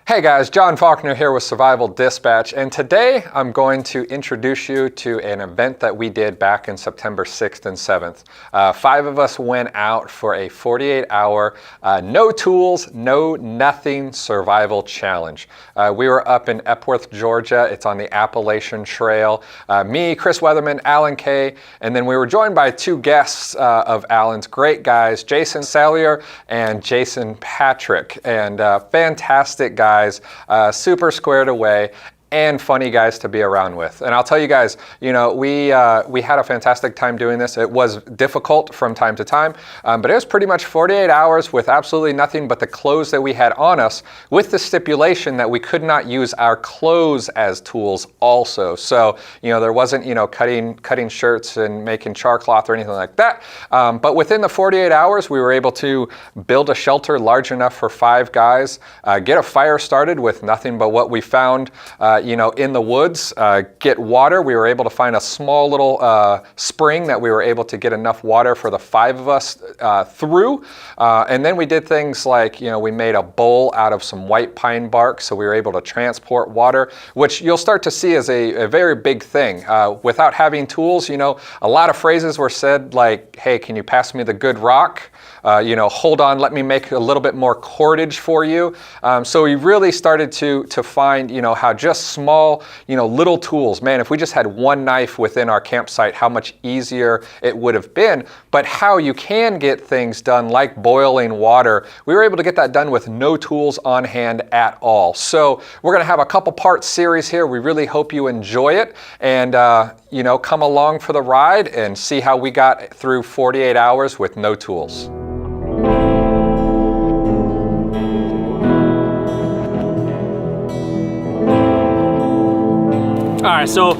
Hey guys, John Faulkner here with Survival Dispatch, and today I'm going to introduce you to an event that we did back in September 6th and 7th. 5 of us went out for a 48-hour, no tools, no nothing survival challenge. We were up in Epworth, Georgia. It's on the Appalachian Trail. Me, Chris Weatherman, Alan Kay, and then we were joined by 2 guests of Alan's, great guys, Jason Salyer and Jason Patrick, and fantastic guys. Super squared away and funny guys to be around with. And I'll tell you guys, you know, we had a fantastic time doing this. It was difficult from time to time, but it was pretty much 48 hours with absolutely nothing but the clothes that we had on us, with the stipulation that we could not use our clothes as tools also. So, you know, there wasn't, you know, cutting shirts and making char cloth or anything like that. But within the 48 hours, we were able to build a shelter large enough for 5 guys, get a fire started with nothing but what we found, you know, in the woods, get water. We were able to find a small little spring that we were able to get enough water for the 5 of us through. And then we did things like, you know, we made a bowl out of some white pine bark, so we were able to transport water, which you'll start to see as a very big thing. Without having tools, you know, a lot of phrases were said like, hey, can you pass me the good rock? You know, hold on, let me make a little bit more cordage for you. So we really started to find, you know, how just small, you know, little tools, man, if we just had one knife within our campsite, how much easier it would have been. But how you can get things done like boiling water, we were able to get that done with no tools on hand at all. So we're gonna have a couple part series here. We really hope you enjoy it, and you know, come along for the ride and see how we got through 48 hours with no tools. All right, so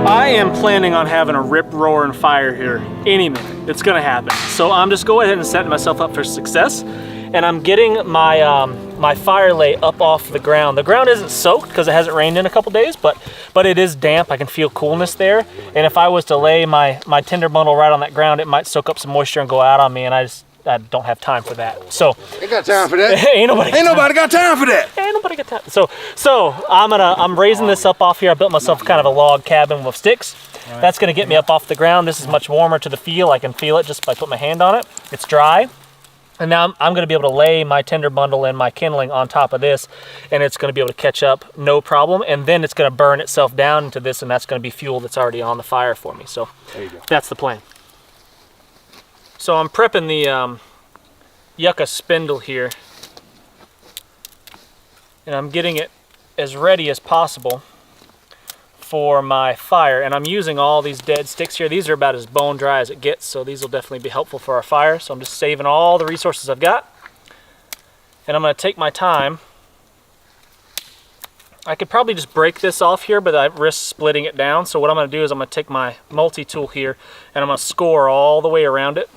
I am planning on having a rip-roaring fire here any minute. It's gonna happen. So I'm just going ahead and setting myself up for success, and I'm getting my my fire lay up off the ground. The ground isn't soaked because it hasn't rained in a couple days, but it is damp. I can feel coolness there, and if I was to lay my tinder bundle right on that ground, it might soak up some moisture and go out on me, and I don't have time for that. So ain't got time for that. Ain't nobody got time for that. Ain't nobody got time. So I'm raising this up off here. I built myself kind of a log cabin with sticks. That's gonna get me up off the ground. This is much warmer to the feel. I can feel it just by putting my hand on it. It's dry. And now I'm gonna be able to lay my tinder bundle and my kindling on top of this, and it's gonna be able to catch up, no problem. And then it's gonna burn itself down into this, and that's gonna be fuel that's already on the fire for me. So that's the plan. So I'm prepping the yucca spindle here, and I'm getting it as ready as possible for my fire. And I'm using all these dead sticks here. These are about as bone dry as it gets, so these will definitely be helpful for our fire. So I'm just saving all the resources I've got, and I'm going to take my time. I could probably just break this off here, but I risk splitting it down. So what I'm going to do is I'm going to take my multi-tool here, and I'm going to score all the way around it.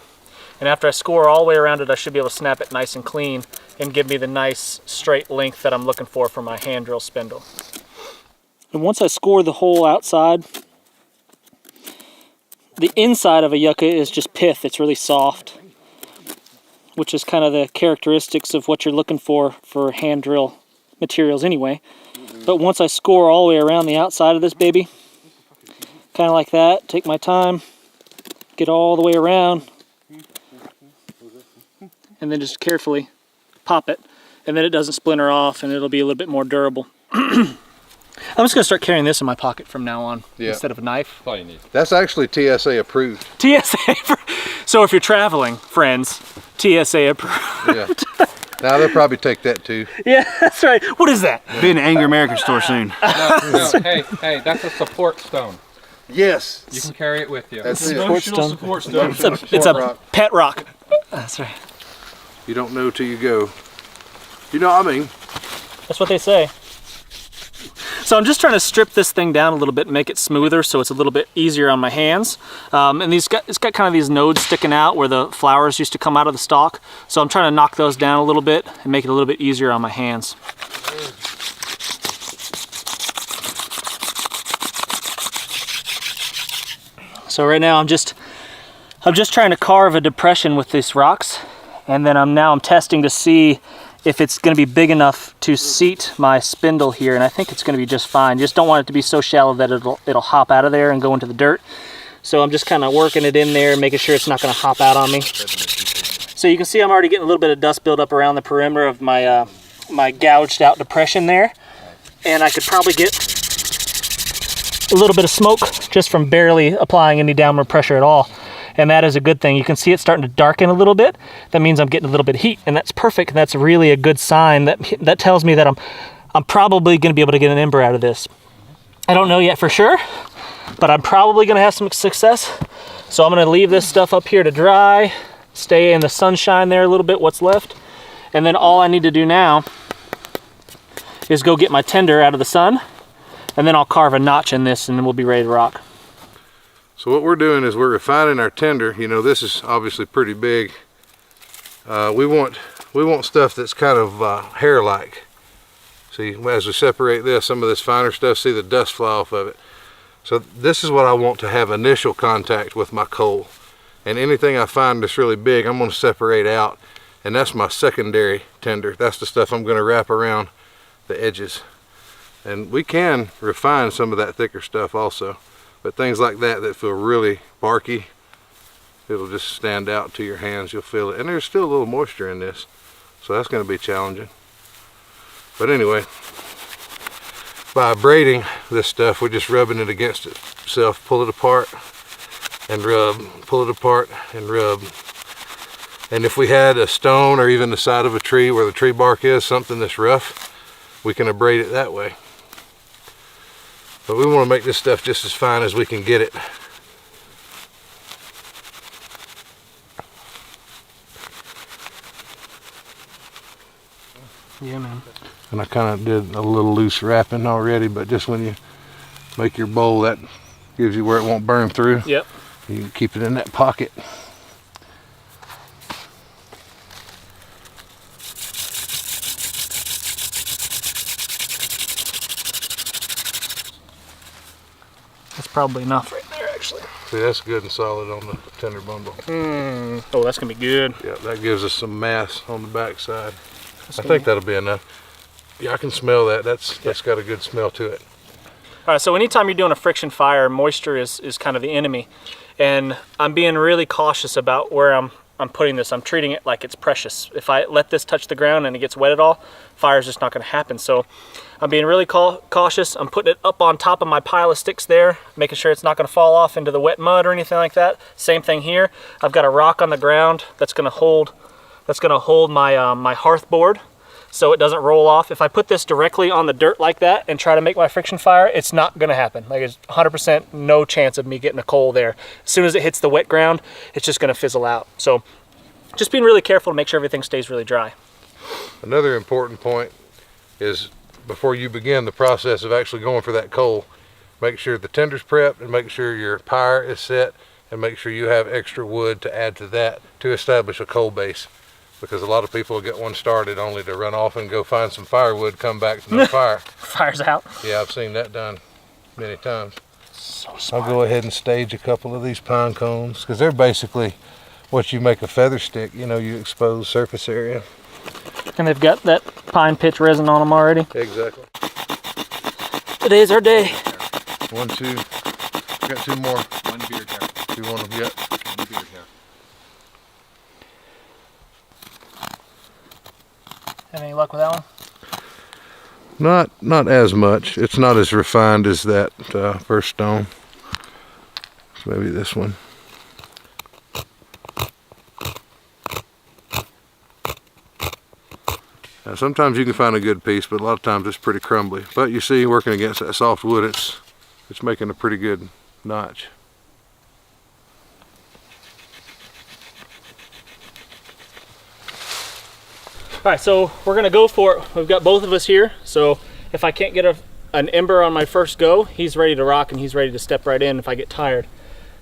And after I score all the way around it, I should be able to snap it nice and clean and give me the nice straight length that I'm looking for my hand drill spindle. And once I score the whole outside, the inside of a yucca is just pith. It's really soft, which is kind of the characteristics of what you're looking for hand drill materials anyway. But once I score all the way around the outside of this baby, kind of like that, take my time, get all the way around, and then just carefully pop it, and then it doesn't splinter off, and it'll be a little bit more durable. I'm just gonna start carrying this in my pocket from now on, instead of a knife. That's all you need. That's actually TSA approved. TSA, so if you're traveling, friends, TSA approved. Yeah. Now they'll probably take that too. Yeah, that's right. What is that? Be in an Angry American store soon. No, hey, that's a support stone. Yes. You can carry it with you. That's it. Emotional support stone. It's a pet rock. That's right. You don't know till you go. You know what I mean? That's what they say. So I'm just trying to strip this thing down a little bit and make it smoother so it's a little bit easier on my hands. And it's got kind of these nodes sticking out where the flowers used to come out of the stalk. So I'm trying to knock those down a little bit and make it a little bit easier on my hands. So right now I'm just trying to carve a depression with these rocks, and then I'm testing to see if it's going to be big enough to seat my spindle here, and I think it's going to be just fine. Just don't want it to be so shallow that it'll hop out of there and go into the dirt. So I'm just kind of working it in there, making sure it's not going to hop out on me. So you can see I'm already getting a little bit of dust buildup around the perimeter of my my gouged out depression there, and I could probably get a little bit of smoke just from barely applying any downward pressure at all. And that is a good thing. You can see it starting to darken a little bit. That means I'm getting a little bit of heat, and that's perfect. That's really a good sign. That tells me that I'm probably going to be able to get an ember out of this. I don't know yet for sure, but I'm probably going to have some success. So I'm going to leave this stuff up here to dry, stay in the sunshine there a little bit, what's left. And then all I need to do now is go get my tinder out of the sun, and then I'll carve a notch in this, and then we'll be ready to rock. So what we're doing is we're refining our tinder. You know, this is obviously pretty big. We want stuff that's kind of hair-like. See, as we separate this, some of this finer stuff, see the dust fly off of it. So this is what I want to have initial contact with my coal. And anything I find that's really big, I'm going to separate out. And that's my secondary tinder. That's the stuff I'm going to wrap around the edges. And we can refine some of that thicker stuff also. But things like that feel really barky, it'll just stand out to your hands, you'll feel it. And there's still a little moisture in this, so that's going to be challenging. But anyway, by braiding this stuff, we're just rubbing it against itself. Pull it apart and rub, pull it apart and rub. And if we had a stone or even the side of a tree where the tree bark is, something that's rough, we can abrade it that way. But we want to make this stuff just as fine as we can get it. Yeah, man. And I kind of did a little loose wrapping already, but just when you make your bowl, that gives you where it won't burn through. Yep. You can keep it in that pocket. That's probably enough right there, actually. See, that's good and solid on the tinder bundle. Oh, that's gonna be good. Yeah, that gives us some mass on the back side. I think that'll be enough. Yeah, I can smell that. That's got a good smell to it. All right, so anytime you're doing a friction fire, moisture is kind of the enemy. And I'm being really cautious about where I'm putting this. I'm treating it like it's precious. If I let this touch the ground and it gets wet at all, fire's just not gonna happen. So I'm being really cautious. I'm putting it up on top of my pile of sticks there, making sure it's not gonna fall off into the wet mud or anything like that. Same thing here. I've got a rock on the ground that's gonna hold my my hearth board so it doesn't roll off. If I put this directly on the dirt like that and try to make my friction fire, it's not gonna happen. Like, it's 100% no chance of me getting a coal there. As soon as it hits the wet ground, it's just gonna fizzle out. So just being really careful to make sure everything stays really dry. Another important point is before you begin the process of actually going for that coal, make sure the tinder's prepped and make sure your pyre is set and make sure you have extra wood to add to that to establish a coal base. Because a lot of people get one started only to run off and go find some firewood, come back to no fire. Fire's out. Yeah, I've seen that done many times. So smart. I'll go ahead and stage a couple of these pine cones because they're basically what you make a feather stick. You know, you expose surface area. And they've got that pine pitch resin on them already. Exactly. Today's our day. 1, 2. Got 2 more. One beer jar. Do you want them yet? One beer jar. Have any luck with that one? Not as much. It's not as refined as that first stone. So maybe this one. Now, sometimes you can find a good piece, but a lot of times it's pretty crumbly. But you see, working against that soft wood, it's making a pretty good notch. All right, so we're gonna go for it. We've got both of us here, so if I can't get an ember on my first go, he's ready to rock and he's ready to step right in if I get tired.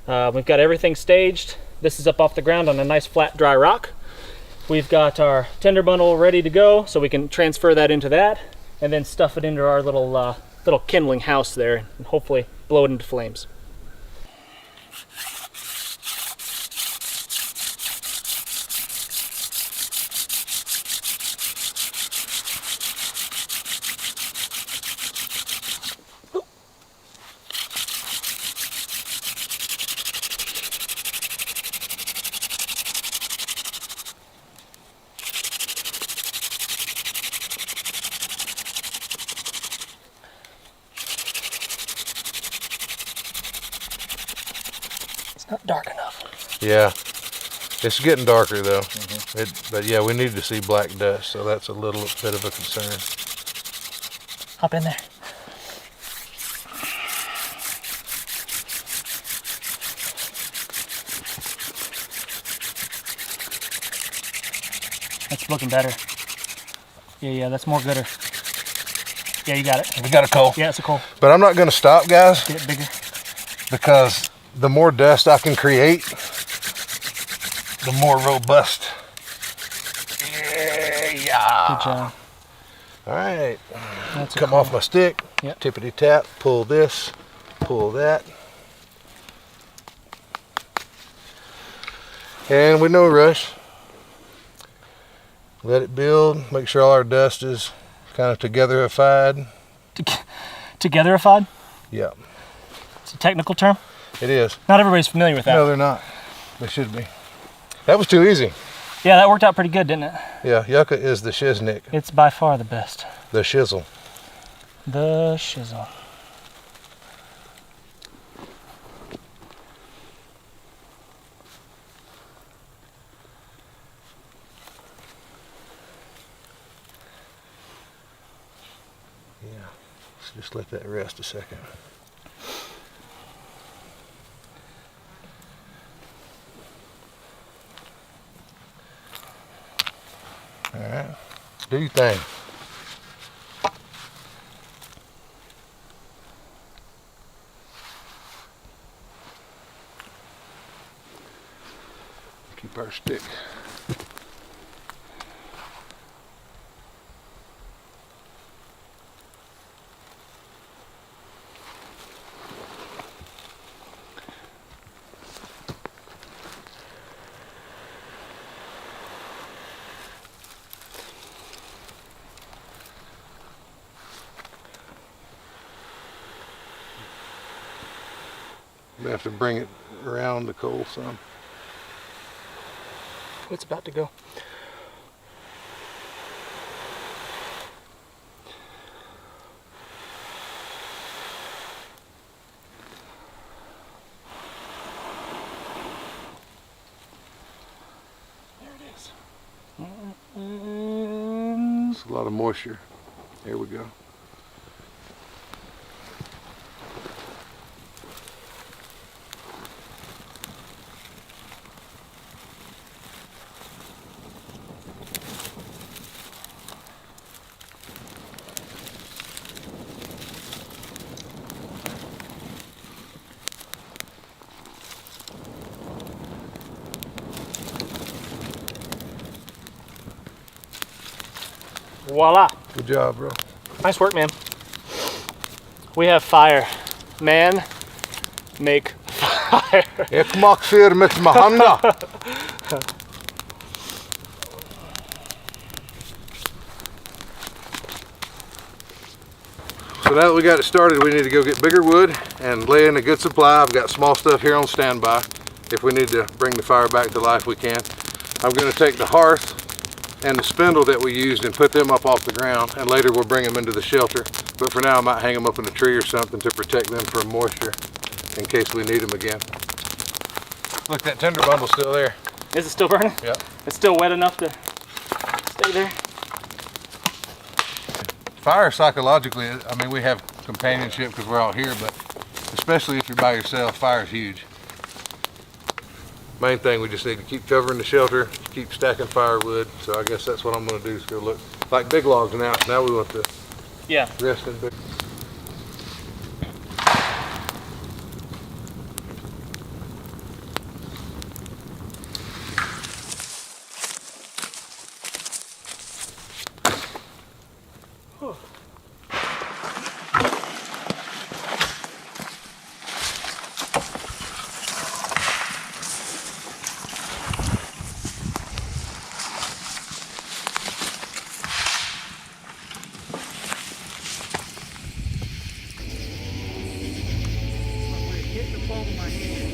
We've got everything staged. This is up off the ground on a nice flat dry rock. We've got our tinder bundle ready to go, so we can transfer that into that and then stuff it into our little kindling house there and hopefully blow it into flames. Not dark enough. Yeah, it's getting darker though. But yeah, we need to see black dust, so that's a little bit of a concern. Hop in there. That's looking better. Yeah, that's more gooder. Yeah, you got it. We got a coal. Yeah, it's a coal. But I'm not going to stop, guys, Get it bigger. because the more dust I can create, the more robust. Yeah. Good job. All right. That's a Come coal. off my stick. Yep. Tippity tap. Pull this. Pull that. And with no rush. Let it build. Make sure all our dust is kind of togetherified. Togetherified? Yeah, It's a technical term. it is. Not everybody's familiar with that. No, they're not. They should be. That was too easy. Yeah, that worked out pretty good, didn't it? Yeah, yucca is the shiznick, It's by far the best. the shizzle. The shizzle. Yeah, let's just let that rest a second. All right, do your thing. Keep our stick. We have to bring it around the coal some. It's about to go. There it is. It's a lot of moisture. There we go. Voila. Good job, bro. Nice work, man. We have fire. Man, make fire. Ik maak zeer met mijn handen. So now that we got it started, we need to go get bigger wood and lay in a good supply. I've got small stuff here on standby. If we need to bring the fire back to life, we can. I'm going to take the hearth and the spindle that we used and put them up off the ground, and later we'll bring them into the shelter. But for now, I might hang them up in a tree or something to protect them from moisture in case we need them again. Look, that tinder bundle's still there. Is it still burning? Yep. It's still wet enough to stay there? Fire psychologically, I mean, we have companionship because we're all here, but especially if you're by yourself, fire's huge. Main thing, we just need to keep covering the shelter, keep stacking firewood. So I guess that's what I'm going to do is go look like big logs now. Now we want to Yeah. rest in big. Hit the palm of my hand.